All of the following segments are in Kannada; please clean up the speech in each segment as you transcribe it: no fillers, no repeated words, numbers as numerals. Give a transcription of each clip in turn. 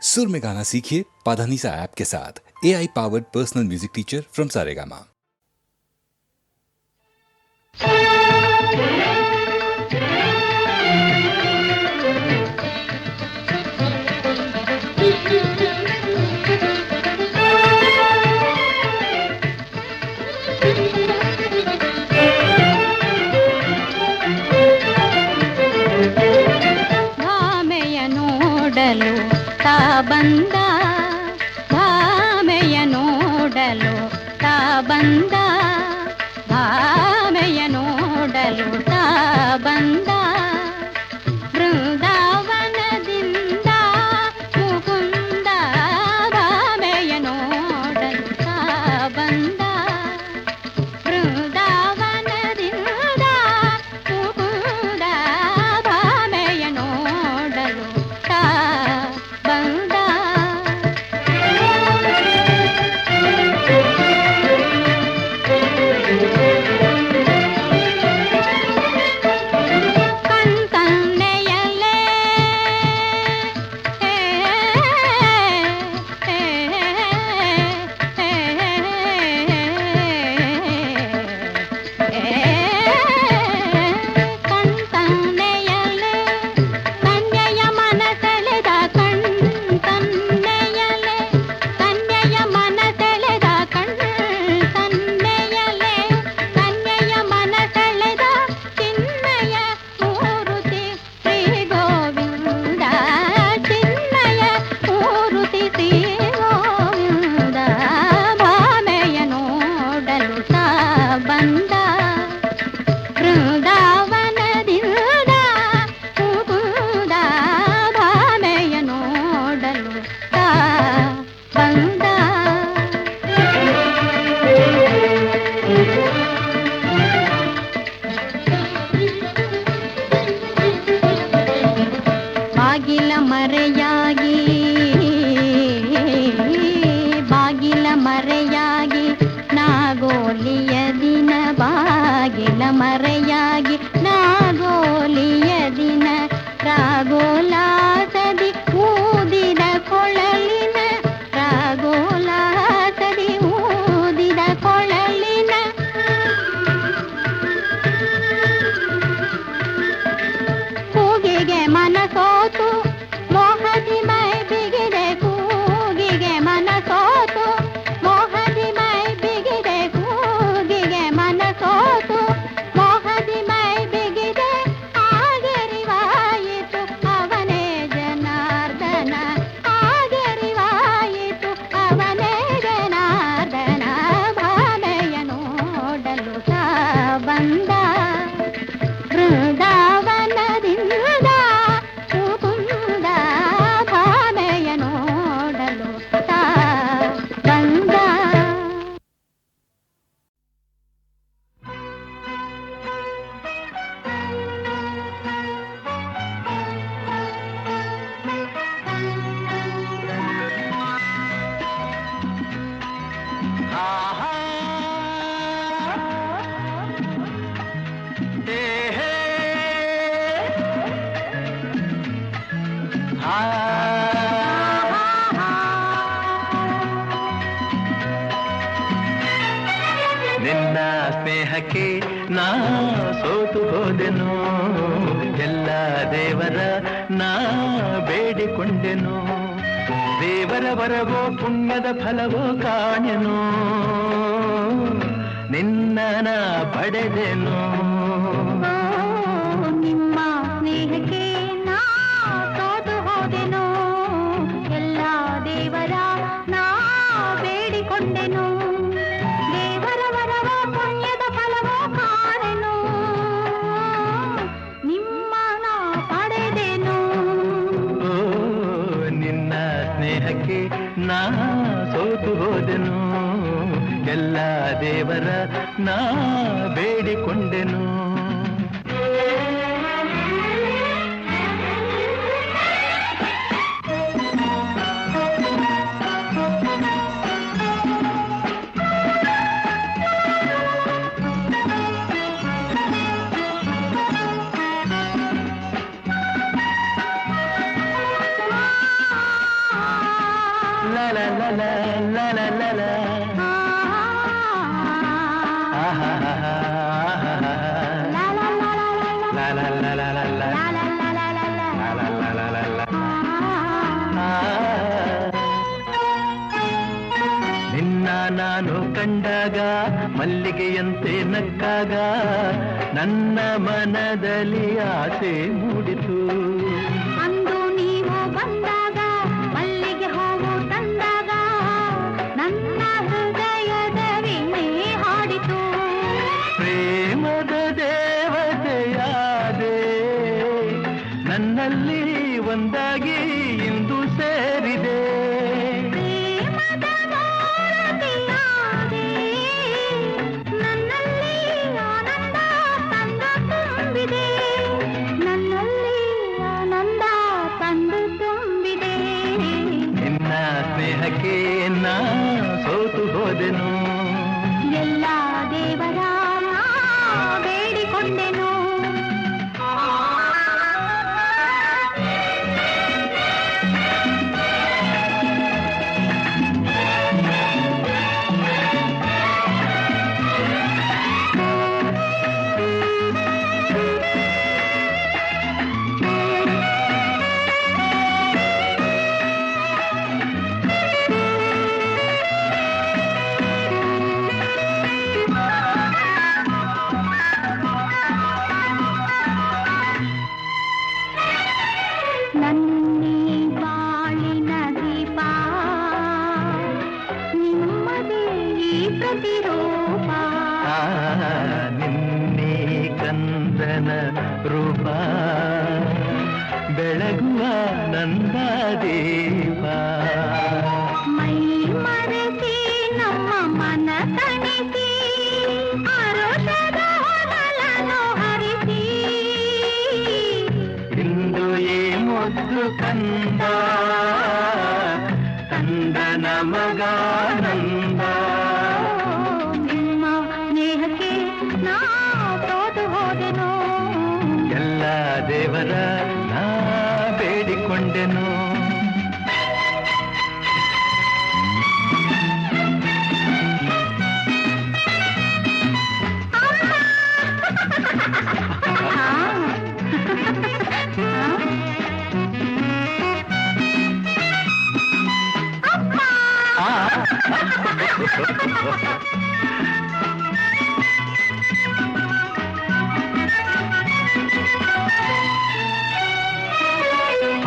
सुर में गाना सीखिए पाधानीसा ऐप के साथ। AI powered personal music teacher from Saregama. ನೋಡಲು ತಾ ಬಂದ ಭಾಮೆಯ ನೋಡಲು ತಾ ಬಂದ ಭಾಮೆಯ ನೋಡಲು ತಾ ಬಂದ ಬೃಂದಾವನದಿಂದ ಮುಕುಂದ ಭಾಮೆಯ ನೋಡಲು ತಾ ಬಂದ ಬೃಂದಾವನದಿಂದ ಮುಕುಂದ ಭಾಮೆಯ ನೋಡಲು ಬಂದ ಕಣ್ತನ್ನೆಯಲ್ಲೇ ಕಣ್ತನ್ನೆಯಲ್ಲೇ ಕನ್ಯೆಯ ಮನಸೆಳೆದ ಕಣ್ತನ್ನೆಯಲ್ಲೇ ಕನ್ಯೆಯ ಮನಸೆಳೆದ ಕಣ್ತನ್ನೆಯಲ್ಲೇ ಕನ್ಯೆಯ ಮನಸೆಳೆದ ಚಿನ್ಮಯ ಮೂರುತಿ ಶ್ರೀ ಗೋವಿಂದ ಚಿನ್ಮಯ ಮೂರುತಿ ಶ್ರೀ ಗೋವಿಂದ ಭಾಮೆಯ ನೋಡಲು ತಾ ಬಂದ ಬೃಂದಾವನದಿಂದ ಮುಕುಂದ ಭಾಮೆಯ ನೋಡಲು ತಾ ಬಂದ ಬಾಗಿಲ ಮರೆಯಾಗಿ ಬಾಗಿಲ ಮರೆಯಾಗಿ ನಾಗೋಲಿಯ ದಿನ ಬಾಗಿಲ ಮರೆಯಾಗಿ ನಾಗೋಲಿಯ ದಿನ ರಾಗೋಲಾಸದಿ ಊದಿದ ಕೊಳಲಿನ ರಾಗೋಲಾಸದಿ ಊದಿದ ಕೊಳಲಿನ ಕೂಗಿಗೆ ಮನಸೋತು ಮೋಹದಿ ಮೈ ಬಿಗಿದೆ ಕೂಗಿಗೆ ಮನಸೋತು ಮೋಹದಿ ಮೈ ಬಿಗಿದೆ ಕೂಗಿಗೆ ಮನಸೋತು ಮೋಹದಿ ಮೈ ಬಿಗಿದೆ ಆಗರಿವಾಯಿತು ಅವನೇ ಜನಾರ್ದನ ಆಗರಿವಾಯಿತು ಅವನೇ ಜನಾರ್ದನ ಭಾಮೆಯ ನೋಡಲು ತಾ ಬಂದ ಬೃಂದಾವನದಿಂದ ಮುಕುಂದ ಭಾಮೆಯ ನೋಡಲು ತಾ ಬಂದ ನಿನ್ನ ಸ್ನೇಹಕ್ಕೆ ನಾ ಸೋತು ಹೋದೆನು ಎಲ್ಲ ದೇವರ ನಾ ಬೇಡಿಕೊಂಡೆನು ದೇವರ ವರವೋ ಪುಣ್ಯದ ಫಲವೋ ಕಾಣೆನು ನಿನ್ನ ನಾ ಪಡೆದೆನು ನಿಮ್ಮ ಸ್ನೇಹಕ್ಕೆ ನಾ ಸೋತು ಹೋದೆನು ಎಲ್ಲ ದೇವರ ನಾ ಬೇಡಿಕೊಂಡೆನು ದೇವರ ವರವ ಪುಣ್ಯದ ಫಲವ ಕಾಣೆನು ನಿಮ್ಮ ನಾ ಪಡೆದೆನು ನಿನ್ನ ಸ್ನೇಹಕ್ಕೆ ನಾ ಸೋತು ಹೋದೆನು ಎಲ್ಲ ದೇವರ ನಾ ಬೇಡಿಕೊಂಡೆನು la la la la la la la la. ಆಹಾ ಲಾ ಲಾ ಲಾ ಲಾ ಲಾ la la la la la la ಲಾ ಲಾ ಲಾ ಲಾ ಲಾ ಲಾ. la la la la la. ನಿನ್ನ ನಾನು ಕಂಡಾಗ ಮಲ್ಲಿಗೆಯಂತೆ ನಕ್ಕಾಗ ನನ್ನ ಮನದಲ್ಲಿ ಆಸೆ ಮೂಡಿತು. ಅಂದು ನೀವು ಬಂದಾಗ ಮಲ್ಲಿಗೆ ಹೂವು ತಂದಾಗ ನನ್ನ ಹೃದಯದ ವೀಣೆ ಹಾಡಿತು. ಪ್ರೇಮದ ದೇವತೆಯಾದೆ ನನ್ನಲ್ಲಿ ಒಂದಾಗಿ ಇಂದು ಸೇರಿದೆ. ಪ್ರೇಮದ ಮೂರತಿಯಾದೆ ನನ್ನಲ್ಲಿ ಆನಂದ ತಂದು ತುಂಬಿದೆ. ನನ್ನಲ್ಲಿ ಆನಂದ ತಂದು ತುಂಬಿದೆ. ನಿನ್ನ ಸ್ನೇಹಕ್ಕೆ ನಾ ಸೋತು ಹೋದೆನು. ಎಲ್ಲ ದೇವರ ನಾ ಬೇಡಿಕೊಂಡೆನು. ನನ್ನಿ ಬಾಳಿನ ದೀಪ ನಿಮ್ಮದೇ ಈ ಪ್ರತಿರೂಪ. ನಿನ್ನೆ ಕಂದನ ರೂಪ ಬೆಳಗುವ ನಂದ ದೀಪ. ಮೈ ಮರೆಸಿ ನಮ್ಮ ಮನ ತಣಿಸಿ ಅರುಷದ ಹೊನಲನ್ನು ಹರಿಸಿ. ಇಂದು ಈ ಮುದ್ದು ಕಂದ ಕಂದನ ಮಗಾನಂದ. ನಿಮ್ಮ ಸ್ನೇಹಕ್ಕೆ ನಾ ಸೋತು ಹೋದೆನು. ಎಲ್ಲ ದೇವರ ನಾ ಬೇಡಿಕೊಂಡೆನು.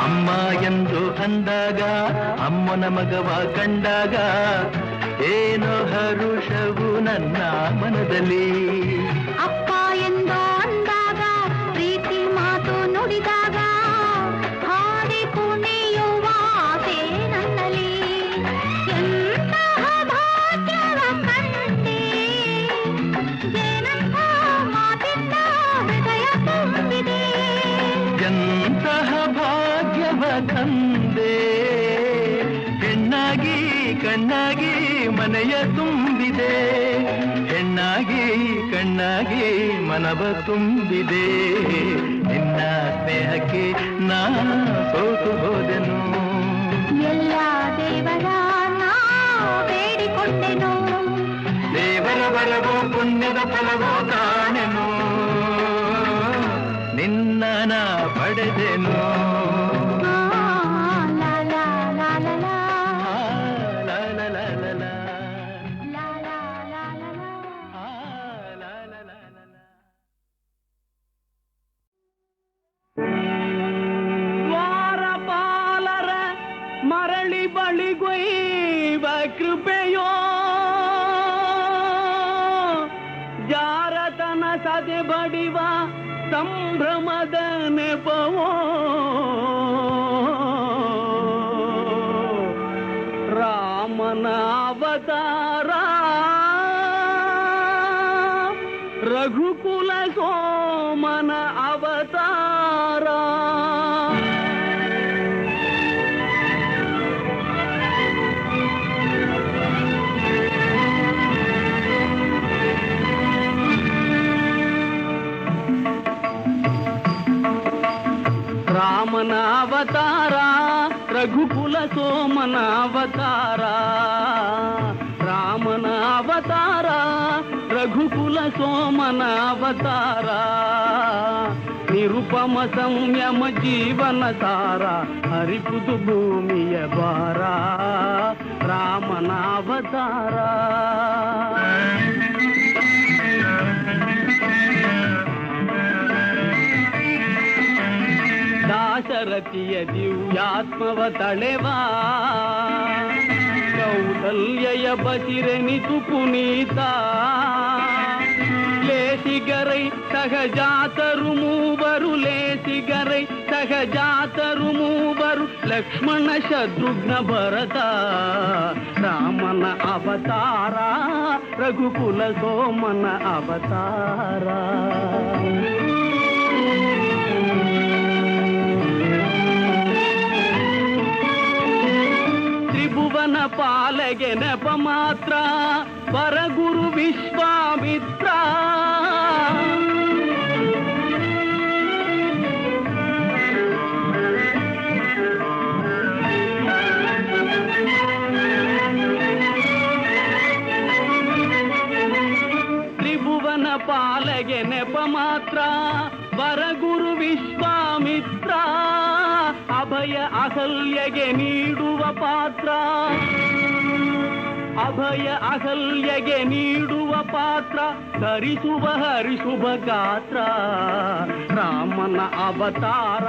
ಅಮ್ಮ ಎಂದು ಅಂದಾಗ ಅಮ್ಮನ ಮಗವ ಕಂಡಾಗ ಏನೋ ಹರುಷವು ನನ್ನ ಮನದಲ್ಲಿ. ಅಪ್ಪ ಎಂದು ಅಂದಾಗ ಪ್ರೀತಿ ಮಾತು ನುಡಿದಾಗ ಹಾಡಿ ಕುಣಿಯುವ ಆಸೆ ನನ್ನಲ್ಲಿ. ಎಂತಹ ಭಾಗ್ಯವ ಕಂಡೆ ಏನಂತ ಮಾತಿಂದ ಹೃದಯ ತುಂಬಿದೆ. ಎಂತಹ ಭಾಗ್ಯವ ತಂದೆ ಹೆಣ್ಣಾಗಿ ಕಣ್ಣಾಗಿ ಮನೆಯ ತುಂಬಿದೆ. ಹೆಣ್ಣಾಗಿ ಕಣ್ಣಾಗಿ ಮನವ ತುಂಬಿದೆ. ನಿನ್ನ ಸ್ನೇಹಕ್ಕೆ ನಾ ಸೋತು ಹೋದೆನು. ಎಲ್ಲ ದೇವರ ನಾ ಬೇಡಿಕೊಂಡೆನು. ದೇವರ ಬರವೋ ಪುಣ್ಯದ ಫಲವೋ ಕಾಣೆನು. ನಿನ್ನ ನಾ ಪಡೆದೆನು. ಲಾ ಲಾ ಲಾ ಲಾ ಲಾ ಲಾ ಲಾ ಲಾ ಲಾ ಲಾ. ಲಾ ಲಾ ಲಾ ಲಾ ಲಾ. ಲಾ ಲಾ ಲಾ ಲಾ ಲಾ. ದ್ವಾರಪಾಲರ ಮರಳಿ ಬಳಿಗೊಯ್ವ ಕೃಪೆಯೋ ಜಾರತನ ಸದೆ ಬಡಿವ ಸಂಭ್ರಮದ ನೆಪವೋ ರಾಮನ ಅವತಾರ ರಘುಕುಲ ಸೋಮನ ಅವತಾರ ರಾಮನ ಅವತಾರ ರಘುಕುಲ ಸೋಮನ ಅವತಾರ ರಾಮನ ಅವತಾರ ರಘುಕುಲ ಸೋಮನ ಅವತಾರ ನಿರುಪಮ ಸಂಯಮ ಜೀವನ ಸಾರ ಹರಿಪುದು ಭೂಮಿಯ ಭಾರ ರಾಮನ ಅವತಾರ ದಾಶರಥಿಯ ದಿವ್ಯಾತ್ಮವ ತಳೆವಾ ಕೌಸಲ್ಯಯ ಬಸಿರೆನಿತು ಪುನೀತ ಲೇಸಿಗರೈ ಸಹಜಾತರು ಮೂವರು ಲೇಸಿಗರೈ ಸಹಜಾತರು ಮೂವರು ಲಕ್ಷ್ಮಣ ಶತ್ರುಘ್ನ ಭರತ ರಾಮನ ಅವತಾರ ರಘುಕುಲ ಸೋಮನ ಅವತಾರ ತ್ರಿಭುವನ ಪಾಲಗೆ ನೆಪ ಮಾತ್ರ ಪರಗುರು ವಿಶ್ವಾಮಿತ್ರ ತ್ರಿಭುವನ ಪಾಲಗೆ ನೆಪ ಮಾತ್ರ ವರಗುರು ವಿಶ್ವಾಮಿತ್ರ ಅಭಯ ಅಹಲ್ಯಗೆ ನೀಡುವ ಪಾತ್ರ ಅಭಯ ಅಹಲ್ಯಗೆ ನೀಡುವ ಪಾತ್ರ ಧರಿಸುವ ಹರಿಸುವ ಗಾತ್ರ ರಾಮನ ಅವತಾರ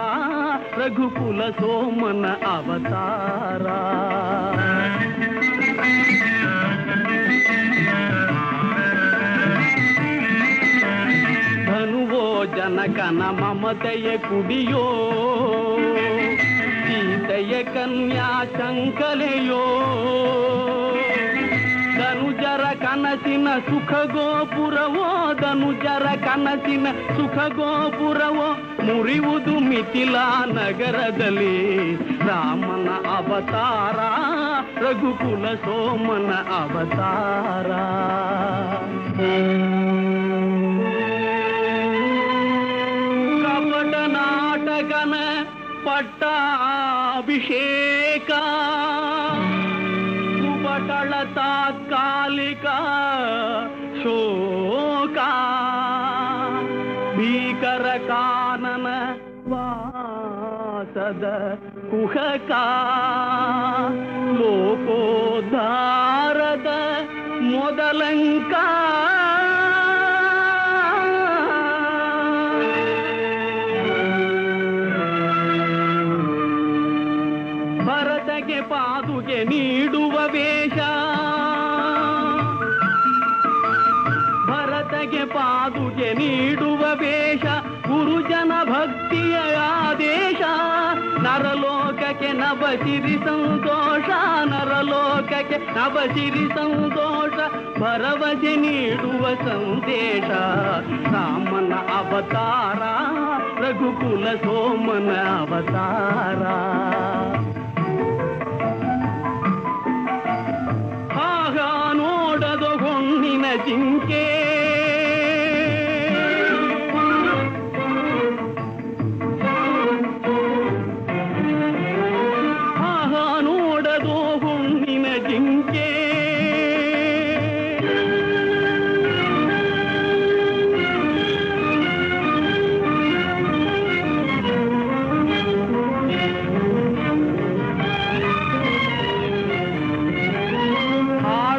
ರಘುಕುಲ ಸೋಮನ ಅವತಾರ ಧನುವೋ ಜನಕನ ಮಮತೆಯ ಕುಡಿಯೋ ಸೀತೆಯ ಕನ್ಯಾ ಶಂಕಲೆಯೋ ಧನುಜರ ಕನಸಿನ ಸುಖ ಗೋಪುರವೋ ಧನುಜರ ಕನಸಿನ ಸುಖ ಗೋಪುರವೋ ಮುರಿಯುವುದು ಮಿಥಿಲಾ ನಗರದಲ್ಲಿ ರಾಮನ ಅವತಾರ ರಘುಕುಲ ಸೋಮನ ಅವತಾರ ಕಪಟ ನಾಟಕನ ಪಟ್ಟಾಭಿಷೇಕ ಕುಪಟಳ ತಾತ್ಕಾಲಿಕ ಶೋಕ ಭೀಕರ ಕಾನನ ವಾಸದ ಕುಹಕ ಲೋಕೋದ್ಧಾರದ ಮೊದಲಂಕ ಭರತಗೆ ಪಾದುಗೆ ನೀಡುವ ವೇಷ ಭರತಗೆ ಪಾದುಗೆ ನೀಡುವ ವೇಷ ಗುರುಜನ ಭಕ್ತಿಯ ಆದೇಶ ನರಲೋಕಕ್ಕೆ ನಭಸಿರಿ ಸಂತೋಷ ನರಲೋಕಕ್ಕೆ ನಭಸಿರಿ ಸಂತೋಷ ಭರವಸೆ ನೀಡುವ ಸಂದೇಶ ರಾಮನ ಅವತಾರ ರಘುಕುಲ ಸೋಮನ ಅವತಾರ ಆಗ ನೋಡದು ಹೊಣ್ಣಿನ ಜಿಂಕೆ ಆಗ ನೋಡದು ಹೊಣ್ಣಿನ ಜಿಂಕೆ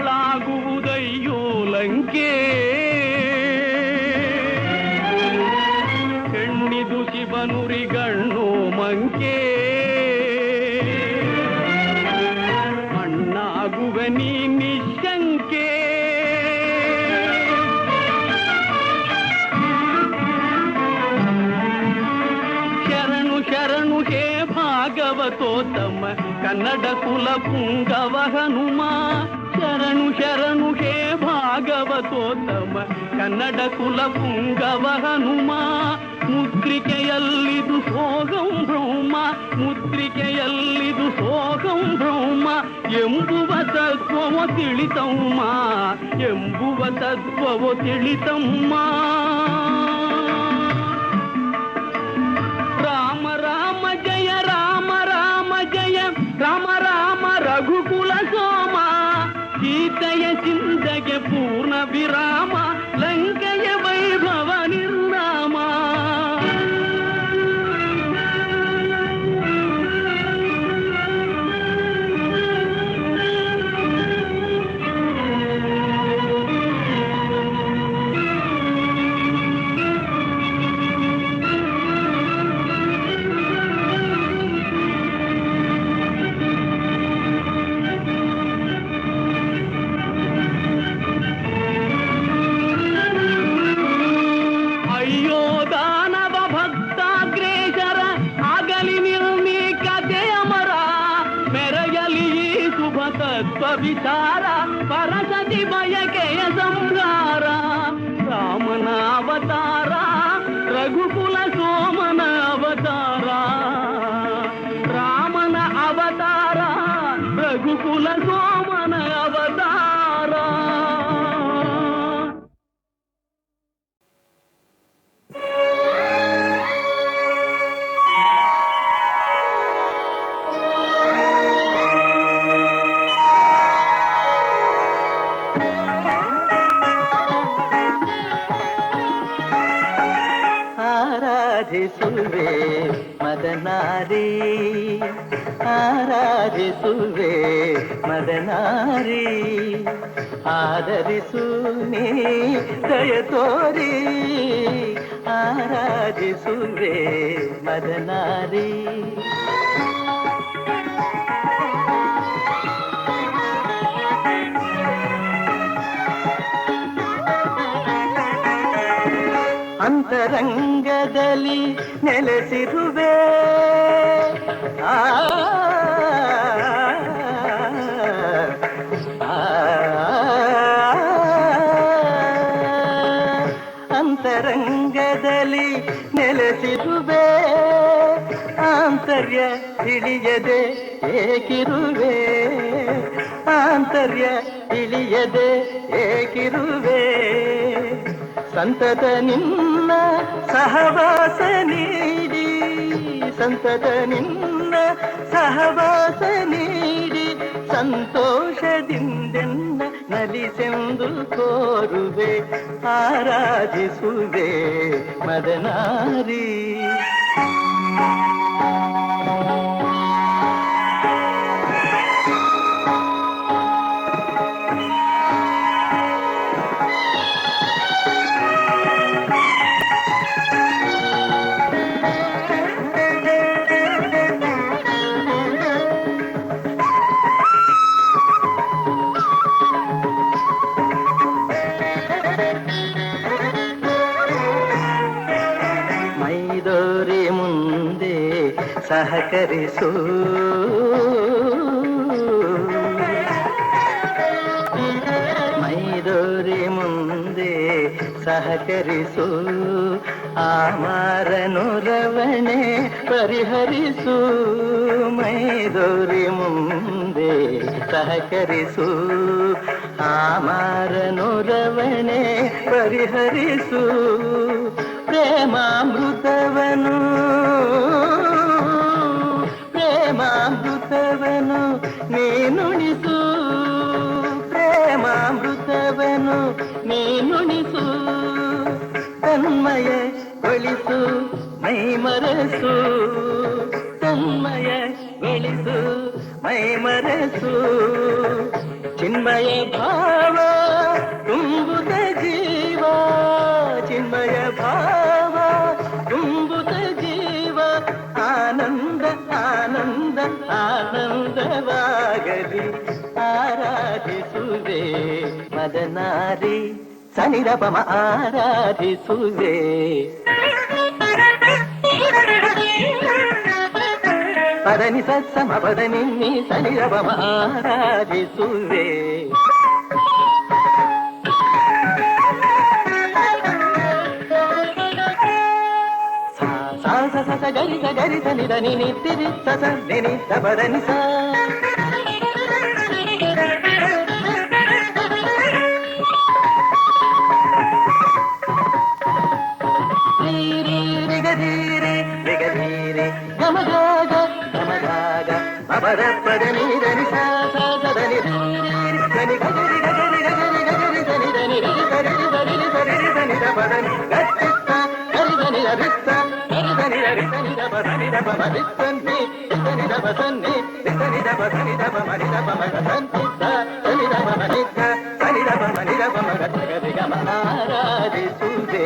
ಹಾಳಾಗುವುದಯ್ಯೋ ಲಂಕೆ ಹೆಣ್ಣಿದು ಶಿವನುರಿಗಣ್ಣು ಮಂಕೆ ಅಣ್ಣಾಗುವೆ ನೀ ನಿಶಂಕೆ ಶರಣು ಶರಣು ಹೇ ಭಾಗವತೋತ್ತಮ ಕನ್ನಡ ಕುಲ ಪುಂಗವ ಹನುಮ ಶರಣು ಶರಣು ಹೇ ಭಾಗವತೋತ್ತಮ ಕನ್ನಡ ಕುಲ ಪುಂಗವ ಹನುಮ ಮುದ್ರಿಕೆಯಲ್ಲಿದು ಸೋಗಂ ಬ್ರಹ್ಮ ಮುದ್ರಿಕೆಯಲ್ಲಿದು ಸೋಗಂ ಬ್ರಹ್ಮ ಎಂಬುವ ತತ್ವವು ತಿಳಿತಮ್ಮ ಎಂಬುವ ತತ್ವವು ತಿಳಿತಮ್ಮ ರಾಮ ರಾಮ ಜಯ ರಾಮ ರಾಮ ಜಯ ರಘುಕುಲ ಸೋಮ ಸೀತೆಯ ಚಿಂತೆಗೆ ಪೂರ್ಣ ವಿರಾಮ ಲಂಕೆಯ ವೈಭವ ನಿರ್ನಾಮ ವಿಚಾರ ಪರಸತಿ ಬಯಕೆಯ ಸಂಹಾರ ರಾಮನ ಅವತಾರ ರಘುಕುಲ ಸೋಮನ ಅವತಾರ ರಾಮನ ಅವತಾರ ರಘುಕುಲ ಸೋಮನ ಅವತಾರ. ಆರಾಧಿಸುವೆ ಮದನಾರಿ ಆರಾಧಿಸುವೆ ಮದನಾರಿ ಆದರಿಸು ನೀ ದಯ ತೋರಿ ಆರಾಧಿಸುವೆ ಮದನಾರಿ. ಅಂತರಂಗದಲ್ಲಿ ನೆಲೆಸಿರುವೆ ಅಂತರಂಗದಲ್ಲಿ ನೆಲೆಸಿರುವೆ ಆಂತರ್ಯ ತಿಳಿಯದೆ ಏಕಿರುವೆ ಆಂತರ್ಯ ತಿಳಿಯದೆ ಏಕಿರುವೆ ಸಂತತ ನಿನ್ನ ಸಹವಾಸ ನೀಡಿ ಸಂತತ ನಿನ್ನ ಸಹವಾಸ ನೀಡಿ ಸಂತೋಷದಿಂದೆನ್ನ ನಲಿಸೆಂದು ಕೋರುವೆ ಆರಾಧಿಸುವೆ ಮದನಾರಿ. ಸಹಕರಿಸು ಮೈದೋರಿ ಮುಂದೆ ಸಹಕರಿಸು ಆಮಾರನು ರವಣೆ ಪರಿಹರಿಸು ಮೈದೋರಿ ಮುಂದೆ ಸಹಕರಿಸು ಆಮಾರನು ರವಣೆ ಪರಿಹರಿಸು ಪ್ರೇಮಾಮೃತವನು ಪ್ರೇಮಾಮೃತವನು ನೀನುಣಿಸು ಪ್ರೇಮಾಮೃತವನು ನೀನುಣಿಸು ತನ್ಮಯ ಗೊಳಿಸು ಮೈ ಮರೆಸು ತನ್ಮಯ ಗೊಳಿಸು ಮೈ ಮರೆಸು ಚಿನ್ಮಯ ಭಾವ ತುಂಬುತ್ತ ಜೀವ ಚಿನ್ಮಯ ಭಾವ ತುಂಬುತ್ತ ಜೀವ ಆನಂದ ಆನಂದ ಆನಂದವಾಗಲಿ ಆರಾಧಿಸುವೆ ಮದನಾರಿ ಸನಿರಪಮ ಆರಾಧಿಸುವೆ ಪದನಿ ಸತ್ಸಮ ಪದನಿ ಸನಿರಪಮ ಆರಾಧಿಸುವೆ ಗರಿತ ಗರಿತ ನಿದ ನಿತ್ತಿ ಸಸ ನಿನಿತ ಪದನಿ ಸ ರಿಗಧೀರೆ ರಿಗಧೀರೆ ಗಮಗಾಗ ಗಮಗಾಗ ಅಪರ ಪದ ನೀರ ನಿಸ ದಪ ಮರಿ ಸನ್ನಿ ಸನಿ ದಪ ಸನ್ನಿ ಸನಿ ದಪ ಸನಿ ದಪ ಮರಿ ದಪ ಮಗ ಸನ್ನಿ ಸನಿ ದಪ ಮನಿ ಸನಿ ದಪ ಮನಿ ದಪ ಮಗ ಗರಿ ಗಮ ಆರಾಧಿಸುವೆ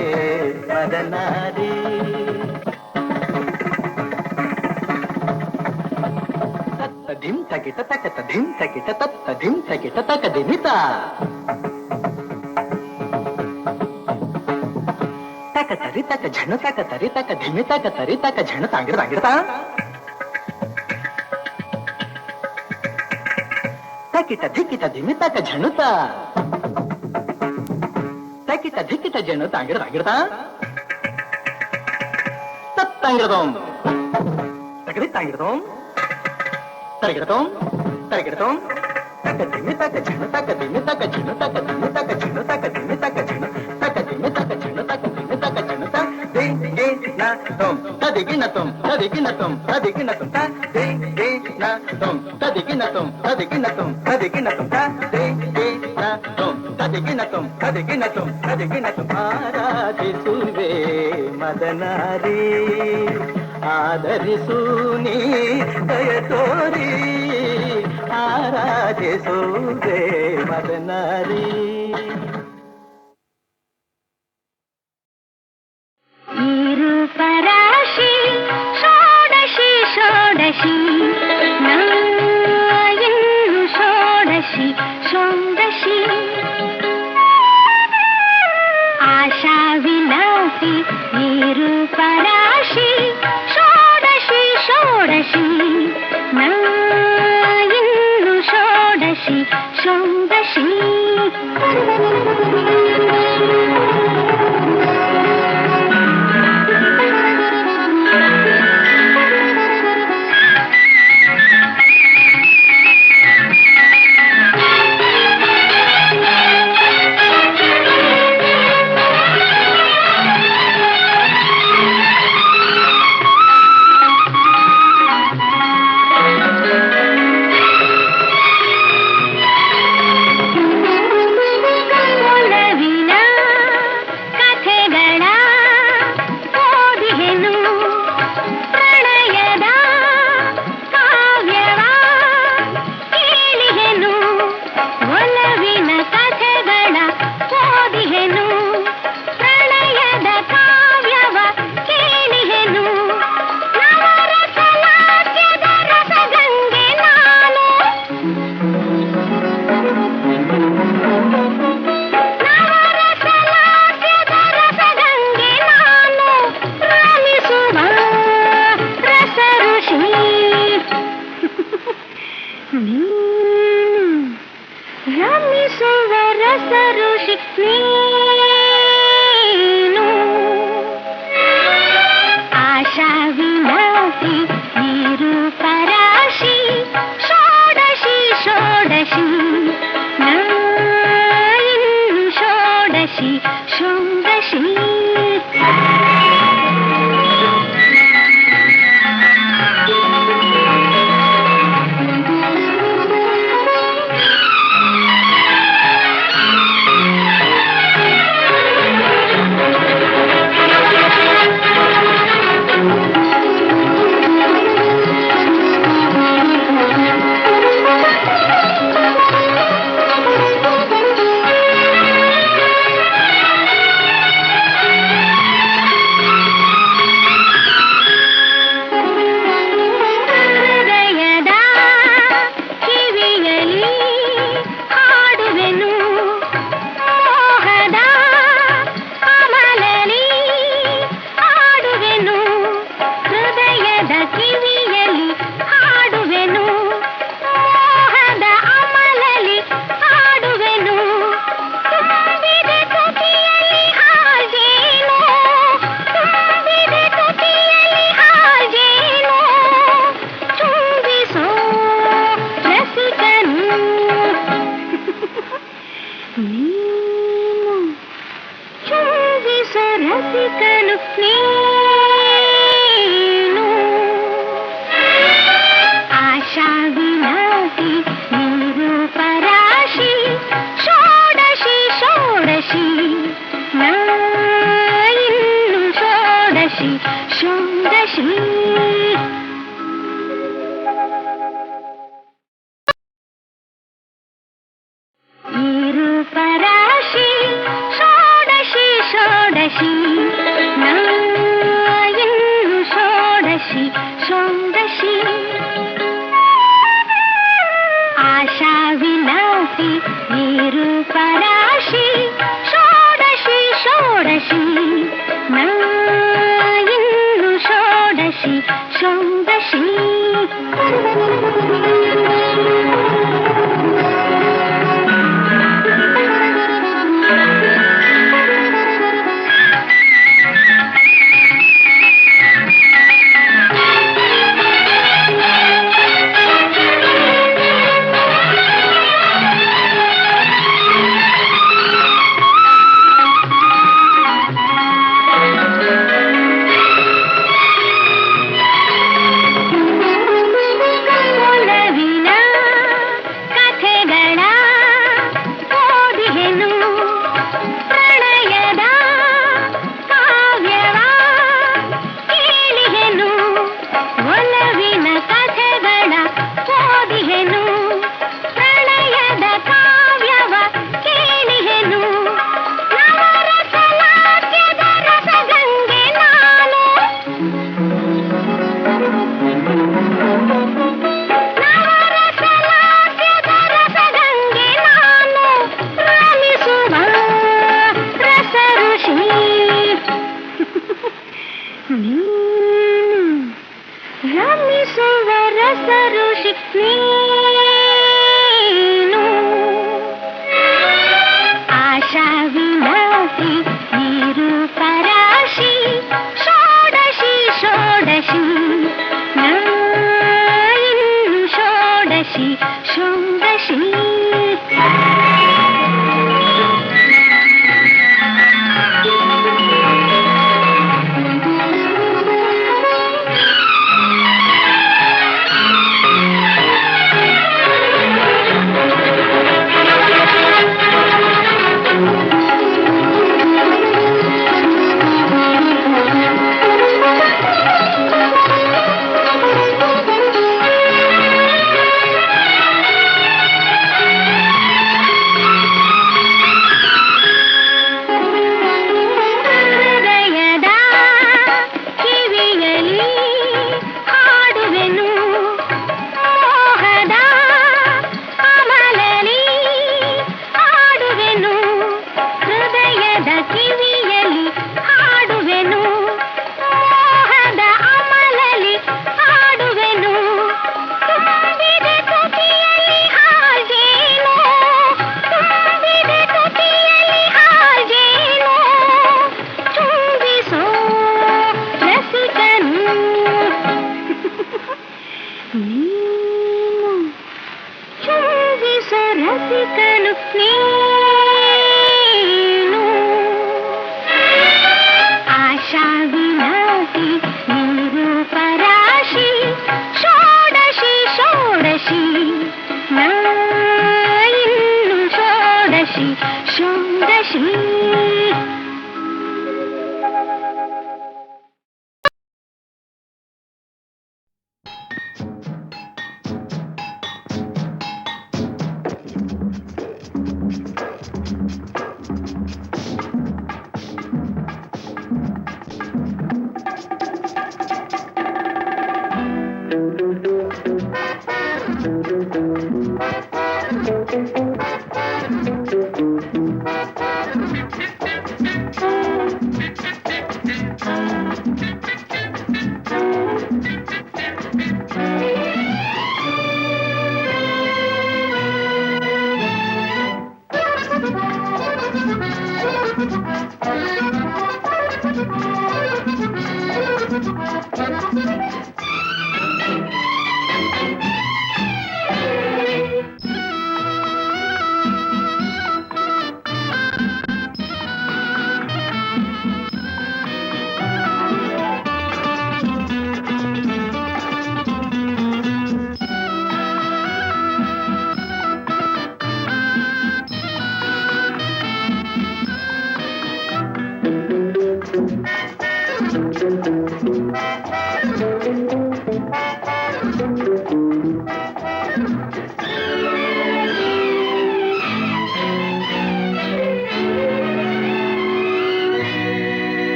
ಮದನಾರಿ ತತ್ತ ಧಿಂ ತಕಿಟ ತಕತ ಧಿಂ ತಕಿಟ ತತ್ತ ಧಿಂ ತಕಿಟ ತಕ ದಿಮಿತ ತಕ ತರಿ ತಕ ಝಣ ತಕ ತರಿ ತಕ ಧಿಮಿ ತಕ ತರಿ ತಕ ಝಣ ತಾಂಗಿಡ್ತಾ ತಕಿಟ ಧಿಕ್ಕಿಟ ಧಿಮಿ ತಕ ಝಣುತ ತಕಿಟ ಧಿಕ್ಕಿಟ ಝಣ ತಾಂಗಿಡ್ತಾ ತತ್ತಂಗಿಡದೋಂ ತಕದಿ ತಾಂಗಿಡದೋಂ ತರಗಿಡತೋಂ ತರಗಿಡತೋಂ ತಕ ದಿಮಿ ತಕ ಝಣ ತಕ ದಿಮಿ ತಕ ಝಣ ತಕ ದಿಮಿ ತಕ ಝಣ ತಕ ದಿಮಿ ತಕ ಝಣ ತಕ ದಿಮಿ ತಕ ಝಣ ತಕ ದಿಮಿ ತಕ ಝಣ ತ ದೇ ದೇ ನ ತೋಂ ತದಿಗಿನ ತೋಂ ತದಿಗಿನ ತೋಂ ತದಿಗಿನ ತೋಂ ತ ದೇ ದೇ ನ ತೋಂ ತದಿಗಿನ ತೋಂ ತದಿಗಿನ ತೋಂ ತದಿಗಿನ ತೋಂ ತ ದೇ ದೇ ನ ತೋಂ ತದಿಗಿನ ತೋಂ ತದಿಗಿನ ತೋಂ ತದಿಗಿನ ತೋಂ ಆರಾಧಿಸುವೆ ಮದನಾರಿ ಆದರಿಸು ನೀ ದಯ ತೋರಿ ಆರಾಧಿಸುವೆ ಮದನಾರಿ ರೂಪರಾಶಿ ಷೋಡಶಿ ಷೋಡಶಿ ನಾಯಿನ್ನು ಷೋಡಶಿ ಷೋಡಶಿ ಆಶಾ ವಿಲಾಸಿ ಈ ರೂಪರಾಶಿ ಷೋಡಶಿ ಷೋಡಶಿ ನಾಯಿನ್ನು ಷೋಡಶಿ ಷೋಡಶಿ ಆಶಾ ವಿಲಾಸಿ ಈ ರೂಪರಾಶಿ ಷೋಡಶಿ ಷೋಡಶಿ ನಾ ಇನ್ನು ಷೋಡಶಿ ಷೋಡಶಿ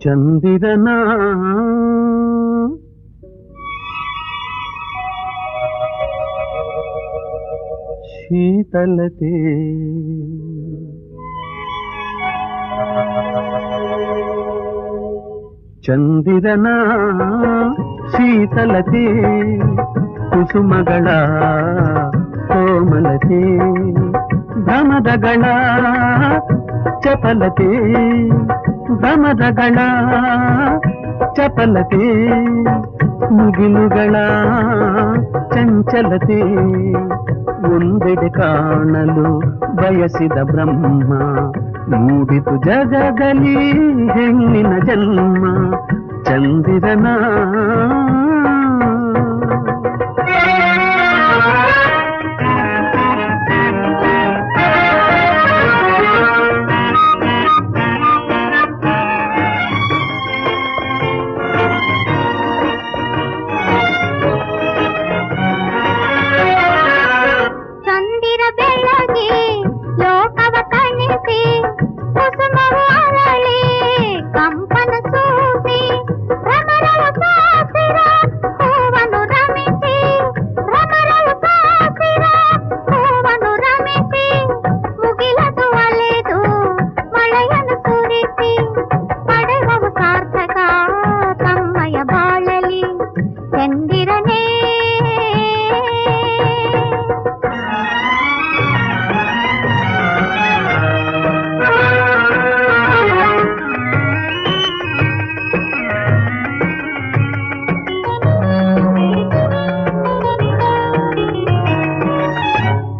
ಚಂದಿರನ ಶೀತಲತೆ ಚಂದಿರನ ಶೀತಲತೆ ಕುಸುಮಗಳ ಕೋಮಲತೆ ಭ್ರಮದಗಳ ಚಪಲತೆ ಭ್ರಮದಗಳ ಚಪಲತೆ ಮುಗಿಲುಗಳ ಚಂಚಲತೆ ಒಂದೆಡೆ ಕಾಣಲು ಬಯಸಿದ ಬ್ರಹ್ಮ ಮೂಡಿತು ಜಗದಲ್ಲಿ ಹೆಣ್ಣಿನ ಜನ್ಮ ಚಂದಿರನ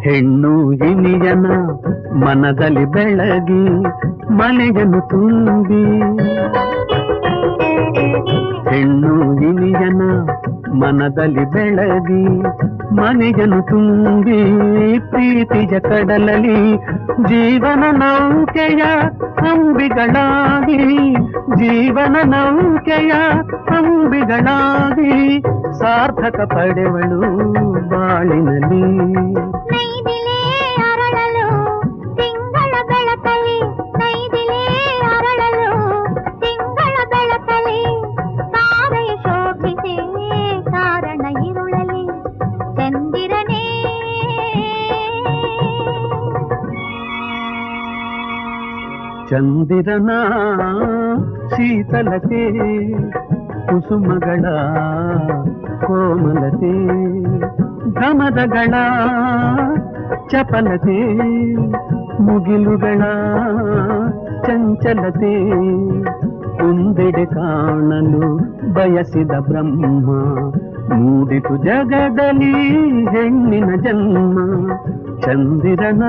ಹೆಣ್ಣು ಇನಿಯನ ಮನದಲ್ಲಿ ಬೆಳಗಿ ಮನೆಯನ್ನು ತುಂಬಿ ಹೆಣ್ಣು ಇನಿಯನ ಮನದಲ್ಲಿ ಬೆಳಗಿ ಮನೆಯನ್ನು ತುಂಬಿ ಪ್ರೀತಿಯ ಕಡಲಲ್ಲಿ ಜೀವನ ನೌಕೆಯ ಅಂಬಿಗಳಾಗಿ ಜೀವನ ನೌಕೆಯ ಅಂಬಿಗಳಾಗಿ ಸಾರ್ಥಕ ಪಡೆವಳು ಬಾಳಿನಲ್ಲಿ ಚಂದಿರನ ಶೀತಲತೆ ಕುಸುಮಗಳ ಕೋಮಲತೆ ಭ್ರಮದಗಳ ಚಪಲತೆ ಮುಗಿಲುಗಳ ಚಂಚಲತೆ ಒಂದೆಡೆ ಕಾಣಲು ಬಯಸಿದ ಬ್ರಹ್ಮ ಮೂಡಿತು ಜಗದಲ್ಲಿ ಹೆಣ್ಣಿನ ಜನ್ಮ ಚಂದಿರನ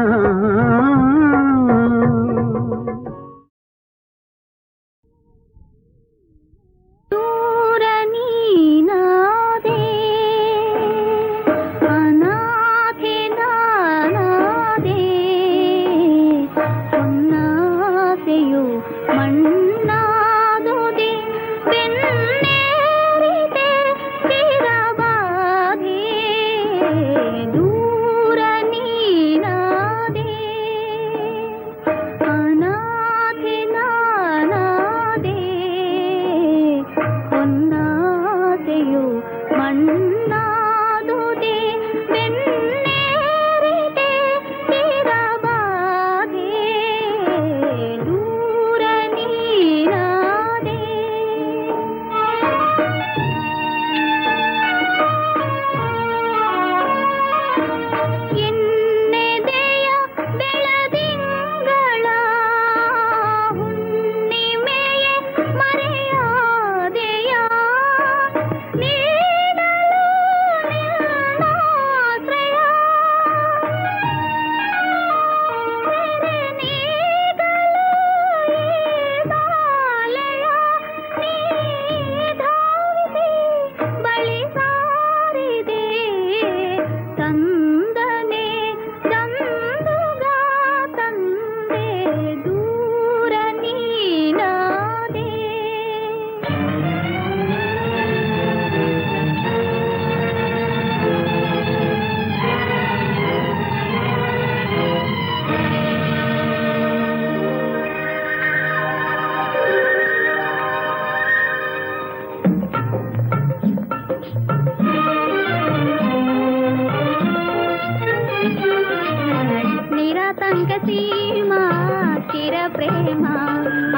ಪ್ರೇಮ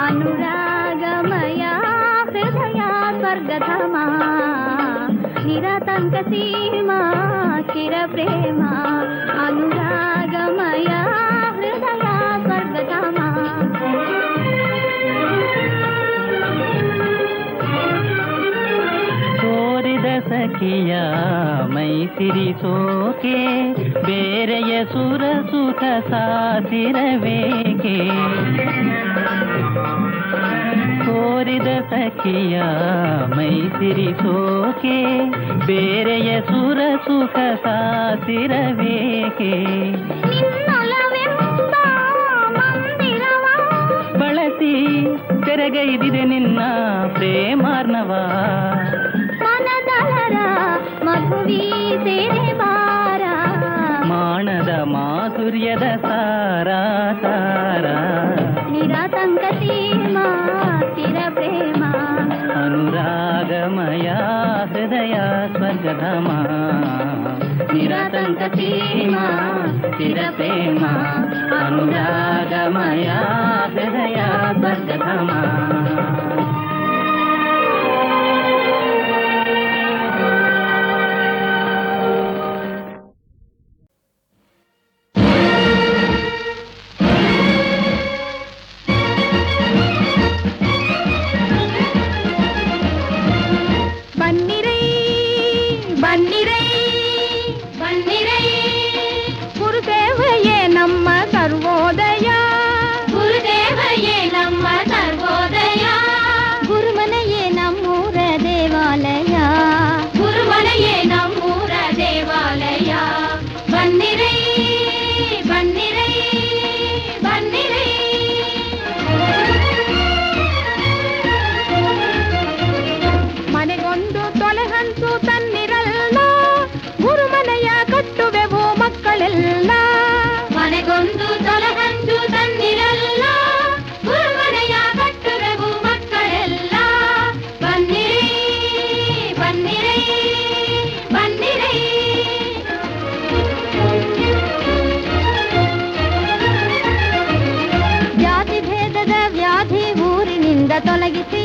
ಅನುರಾಗಮಯ ಹೃದಯ ಸ್ವರ್ಗಧಾಮ ನಿರಾತಂಕ ಸೀಮಾ ಚಿರ ಪ್ರೇಮ ಅನುರಾಗಮಯ ಹೃದಯ ಸ್ವರ್ಗಧಾಮ ಕೋರಿದ ಸಖಿಯ ಮೈ ಸಿರಿಸೋಕೆ ಬೇರೆಯ ಸುರ ಸುಖ ಸಾಸಿರಬೇಕೆ ಕೋರಿದ ಸಖಿಯ ಮೈ ಸಿರಿಸೋಕೆ ಬೇರೆಯ ಸುರ ಸುಖ ಸಾಸಿರಬೇಕೆ ನಿನ್ನೊಲವೆಂಬ ಮಂದಿರವ ಬಳಸಿ ತೆರೆಗೈದಿದೆ ನಿನ್ನ ಪ್ರೇಮಾರ್ಣವ ಮನದಲರ ಮಗುವಿ ಸೇರೆ ಬಾರ ಮಾಣದ ಮಾಧುರ್ಯದ ಸಾರ ಸಾರ ನಿರಾತಂಕ ಸೀಮಾ ಚಿರ ಪ್ರೇಮ ಅನುರಾಗಮಯ ಹೃದಯ ಸ್ವರ್ಗಧಾಮ ನಿರಾತಂಕ ಸೀಮಾ ಚಿರ ಪ್ರೇಮ ಅನುರಾಗಮಯ ಹೃದಯ ಸ್ವರ್ಗಧಾಮ ಬನ್ನಿರೈ ಬನ್ನಿರೈ ಬನ್ನಿರೈ ಗುರುದೇವಯೇ ನಮ್ಮ ಸರ್ವೋದಯ ಗುರುದೇವಯೇ ನಮ್ಮ ಸರ್ವೋದಯ ಗುರುಮನೆಯೇ ನಮ್ಮೂರ ದೇವಾಲಯ ಗುರುಮನೆಯೇ ನಮ್ಮೂರ ದೇವಾಲಯ ಬನ್ನಿರೈ ಬನ್ನಿರೈ ಬನ್ನಿರೈ ಮನೆಗೊಂದು ತೊಲೆಹಂಚು ತನ್ನಿರಲ್ಲ ಗುರುಮನೆಯ ಕಟ್ಟುವೆವು ಮಕ್ಕಳೆಲ್ಲ ಮನೆಗೊಂದು ತೊಲೆಹಂಚು ತನ್ನಿರಲ್ಲ ಗುರುಮನೆಯ ಕಟ್ಟುವೆವು ಮಕ್ಕಳೆಲ್ಲ ಬನ್ನಿರೈ ಬನ್ನಿರೈ ಬನ್ನಿರೈ ಜಾತಿ ಭೇದದ ವ್ಯಾಧಿ ಊರಿನಿಂದ ತೊಲಗಿಸಿ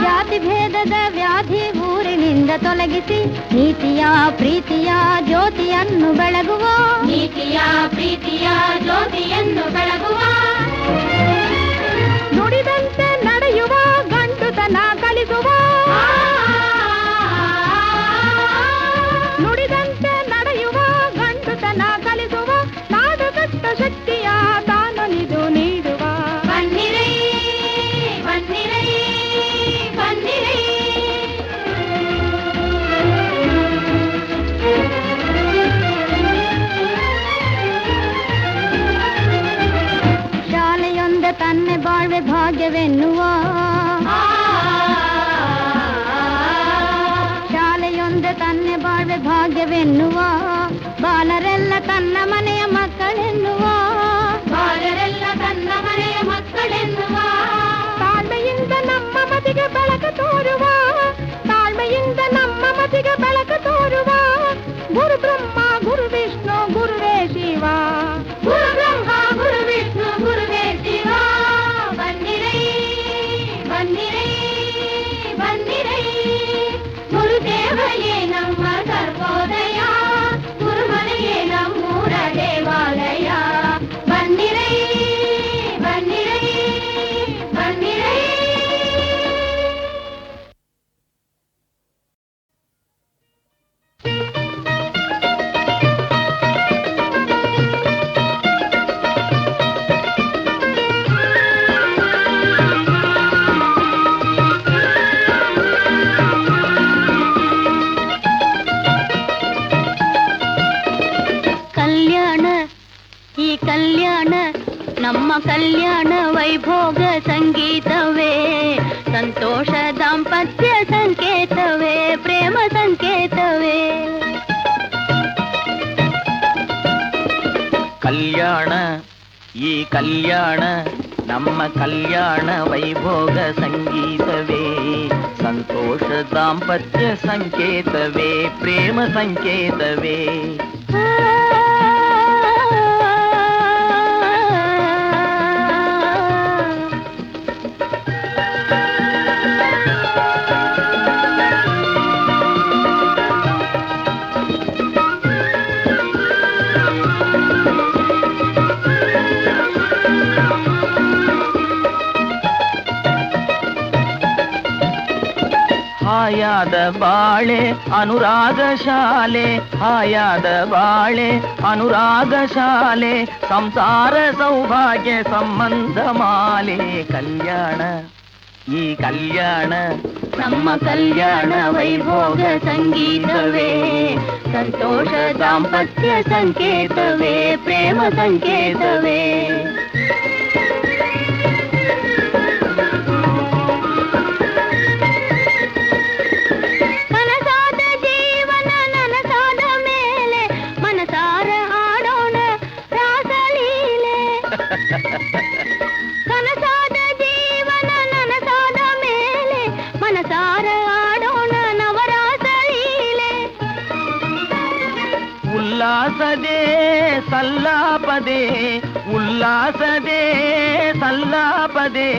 ಜಾತಿ ಭೇದದ ವ್ಯಾಧಿ ಊರಿನಿಂದ ತೊಲಗಿಸಿ ನೀತಿಯ ಪ್ರೀತಿಯ ಜ್ಯೋತಿಯನ್ನು ಬೆಳಗುವ ನೀತಿಯ ಪ್ರೀತಿಯ ಜ್ಯೋತಿಯನ್ನು ಬೆಳಗುವ ನುಡಿದಂತೆ ನಡೆಯುವ ಗಂಟುತನ ಕಲಿಸುವ ನುಡಿದಂತೆ ನಡೆಯುವ ಗಂಟುತನ ಕಲಿಸುವ ನಾಡು ಕಟ್ಟ ಶಕ್ತಿಯ ತಾನೊಲಿದು ನೀಡುವ ಬನ್ನಿರೈ ಬನ್ನಿರೈ ಬನ್ನಿರೈ ಶಾಲೆಯೊಂದ ತನ್ನೆ ಬಾಳ್ವೆ ಭಾಗ್ಯವೆನ್ನುವ ಶಾಲೆಯೊಂದ ತನ್ನೆ ಬಾಳ್ವೆ ಭಾಗ್ಯವೆನ್ನುವ ಬಾಲರೆಲ್ಲ ತನ್ನ ಮನೆಯ ಮಕ್ಕಳೆನ್ನುವ ಬಾಲರೆಲ್ಲ ತನ್ನ ಮನೆಯ ಮಕ್ಕಳೆನ್ನುವ ತಾಳ್ಮೆಯಿಂದ ನಮ್ಮ ಮತಿಗೆ ಬೆಳಕು ತೋರುವ ತಾಳ್ಮೆಯಿಂದ ನಮ್ಮ ಮತಿಗೆ ಬೆಳಕು ತೋರುವ ಗುರು ಬ್ರಹ್ಮ ಗುರು ವಿಷ್ಣು ಗುರುವೇ ಶಿವ ಗುರು ಬ್ರಹ್ಮ ಗುರು ವಿಷ್ಣು ಗುರುವೇ ಶಿವ ಬನ್ನಿರೈ ಬನ್ನಿರೈ ಬನ್ನಿರೈ ಗುರುದೇವಯೇ ನಮ್ಮ ಸರ್ವೋದಯ ಗುರುಮನೆಯೇ ನಮ್ಮೂರ ದೇವಾಲಯ ಬನ್ನಿರೈ ಬನ್ನಿರೈ ಬನ್ನಿರೈ ಕಲ್ಯಾಣ ಈ ಕಲ್ಯಾಣ ನಮ್ಮ ಕಲ್ಯಾಣ ವೈಭೋಗ ಸಂಗೀತವೇ ಸಂತೋಷ ದಾಂಪತ್ಯ ಸಂಕೇತವೇ ಪ್ರೇಮ ಸಂಕೇತವೇ ಕಲ್ಯಾಣ ಈ ಕಲ್ಯಾಣ ನಮ್ಮ ಕಲ್ಯಾಣ ವೈಭೋಗ ಸಂಗೀತವೇ ಸಂತೋಷ ದಾಂಪತ್ಯ ಸಂಕೇತವೇ ಪ್ರೇಮ ಸಂಕೇತವೇ ಹಾಯಾದ ಬಾಳೆ ಅನುರಾಗ ಶಾಲೆ, ಹಾಯಾದ ಬಾಳೆ ಅನುರಾಗ ಶಾಲೆ, ಸಂಸಾರ ಸೌಭಾಗ್ಯ ಸಂಬಂಧ ಮಾಲೆ. ಕಲ್ಯಾಣ ಈ ಕಲ್ಯಾಣ ನಮ್ಮ ಕಲ್ಯಾಣ ವೈಭೋಗ ಸಂಗೀತವೇ, ಸಂತೋಷ ದಾಂಪತ್ಯ ಸಂಕೇತವೇ, ಪ್ರೇಮ ಸಂಕೇತವೇ. ಕನಸಾದ ಜೀವನ ನನಸಾದ ಮೇಲೆ ಮನಸಾರ ಆಡೋಣ ರಾಸಲೀಲೆ. ಕನಸಾದ ಜೀವನ ನನಸಾದ ಮೇಲೆ ಮನಸಾರ ಆಡೋಣ ನವರಾಸಲೀಲೆ. ಉಲ್ಲಾಸದೇ ಸಲ್ಲಾಪದೆ, ಉಲ್ಲಾಸದೇ ಸಲ್ಲಾಪದೆ,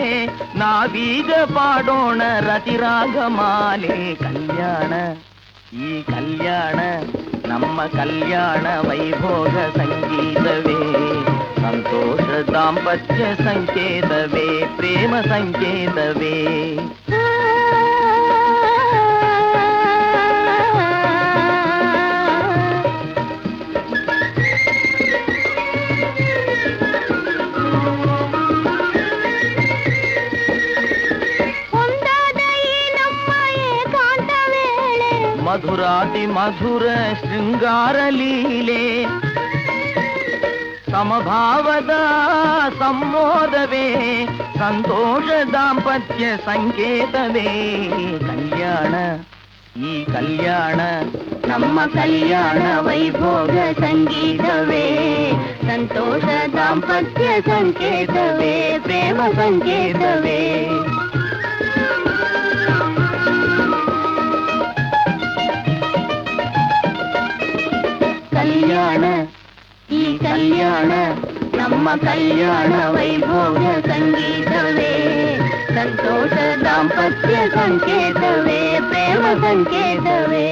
ನಾವೀಗ ಪಾಡೋಣ ರತಿರಾಗ ಮಾಲೆ. ಕಲ್ಯಾಣ ಈ ಕಲ್ಯಾಣ ನಮ್ಮ ಕಲ್ಯಾಣ ವೈಭೋಗ ಸಂಗೀತವೇ, ಸಂತೋಷ ದಾಂಪತ್ಯ ಸಂಕೇತವೇ, ಪ್ರೇಮ ಸಂಕೇತವೇ. ಒಂದಾದ ಈ ನಮ್ಮ ಏಕಾಂತ ವೇಳೆ, ಮಧುರಾತಿ ಮಧುರ ಶೃಂಗಾರ ಲೀಲೆ, ಸಮಭಾವದ ಸಂಮೋದವೇ, ಸಂತೋಷ ದಾಂಪತ್ಯ ಸಂಕೇತವೇ. ಕಲ್ಯಾಣ ಈ ಕಲ್ಯಾಣ ನಮ್ಮ ಕಲ್ಯಾಣ ವೈಭೋಗ ಸಂಗೀತವೇ, ಸಂತೋಷ ದಾಂಪತ್ಯ ಸಂಕೇತವೇ, ಪ್ರೇಮ ಸಂಕೇತವೇ. ಕಲ್ಯಾಣ ಈ ಕಲ್ಯಾಣ ನಮ್ಮ ಕಲ್ಯಾಣ ವೈಭೋಗ ಸಂಗೀತವೇ, ಸಂತೋಷ ದಾಂಪತ್ಯ ಸಂಕೇತವೇ, ಪ್ರೇಮ ಸಂಕೇತವೇ.